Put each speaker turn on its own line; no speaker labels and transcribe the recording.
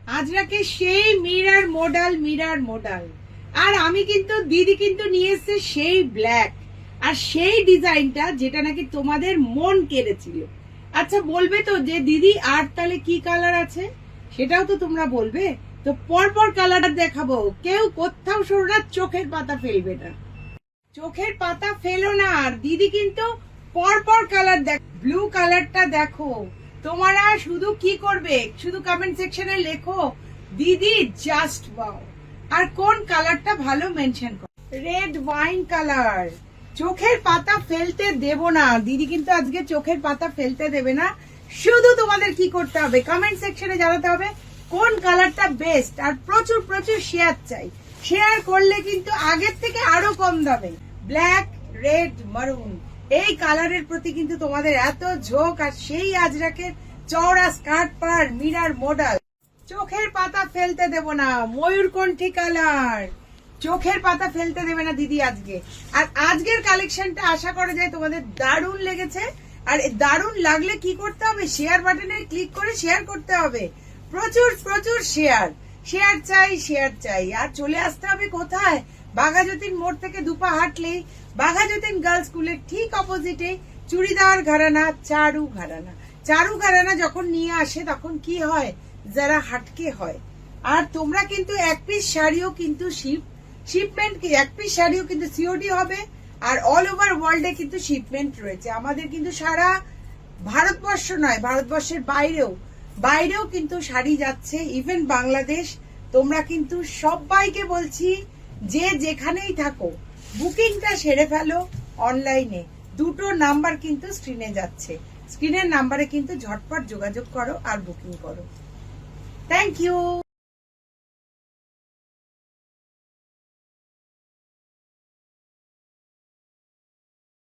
আজরাকে সেই mirror model আর আমি কিন্তু দিদি কিন্তু নিয়ে এসেছে সেই ব্ল্যাক আর সেই ডিজাইনটা যেটা নাকি তোমাদের মন কেড়েছিল। আচ্ছা বলবে তো যে দিদি আর তাহলে কি কালার আছে, সেটাও তো তোমরা বলবে। তো পরপর কালার দেখাবো, কেউ কোথাও সরো, চোখের পাতা ফেলবে না, চোখের পাতা ফেলো না। আর দিদি কিন্তু পরপর কালার দেখ, ব্লু কালারটা দেখো। তোমরা শুধু কি করবে, শুধু কমেন্ট সেকশনে লেখো দিদি জাস্ট ওয়াও, আর কোন কালারটা ভালো মেনশন করো। রেড ওয়াইন কালার, চোখের পাতা ফেলতে দেব না, দিদি কিন্তু আজকে চোখের পাতা ফেলতে দেবে না। শুধু তোমাদের কি করতে হবে, কমেন্ট সেকশনে জানাতে হবে কোন কালারটা বেস্ট। আর প্রচুর প্রচুর শেয়ার চাই, শেয়ার করলে কিন্তু আগের থেকে আরো কম দামে ব্ল্যাক, রেড, মারুন এই কালারের প্রতি কিন্তু তোমাদের এত ঝোঁক। আর সেই আজরাকের চওড়া স্কার্ট পার মিরার মডেল, চোখের পাতা ফেলতে দেব না। ময়ূরকণ্ঠী কালার, চোখের পাতা ফেলতে দেবে না দিদি আজকে। আর আজকের কালেকশনটা আশা করা যায় তোমাদের দারুণ লেগেছে। আর দারুণ লাগলে কি করতে হবে, শেয়ার বাটনে ক্লিক করে শেয়ার করতে হবে, প্রচুর প্রচুর শেয়ার, শেয়ার চাই, শেয়ার চাই। আর চলে আসতে হবে কোথায়, বাঘাযতীন মোড় থেকে দুপা হাঁটলেই বাঘাযতীন গার্লস স্কুলের ঠিক অপোজিটে চুড়িদার ঘরানা, চারু ঘরানা। চারু ঘরানা যখন নিয়ে আসে তখন কি হয়, যারা হাটকে হয়। আর তোমরা কিন্তু এক পিস শাড়িও কিন্তু শিপমেন্ট, এক পিস শাড়িও কিন্তু সিওডি হবে। আর অল ওভার ওয়ার্ল্ডে কিন্তু শিপমেন্ট রয়েছে আমাদের, কিন্তু সারা ভারতবর্ষ নয়, ভারতবর্ষের বাইরেও কিন্তু শাড়ি যাচ্ছে, ইভেন বাংলাদেশ। তোমরা কিন্তু সবাইকে বলছি যে যেখানেই থাকো বুকিংটা সেরে ফেলো অনলাইনে। দুটো নাম্বার কিন্তু স্ক্রিনে যাচ্ছে, স্ক্রিনের নাম্বারে কিন্তু ঝটপট যোগাযোগ করো আর বুকিং করো। Thank you.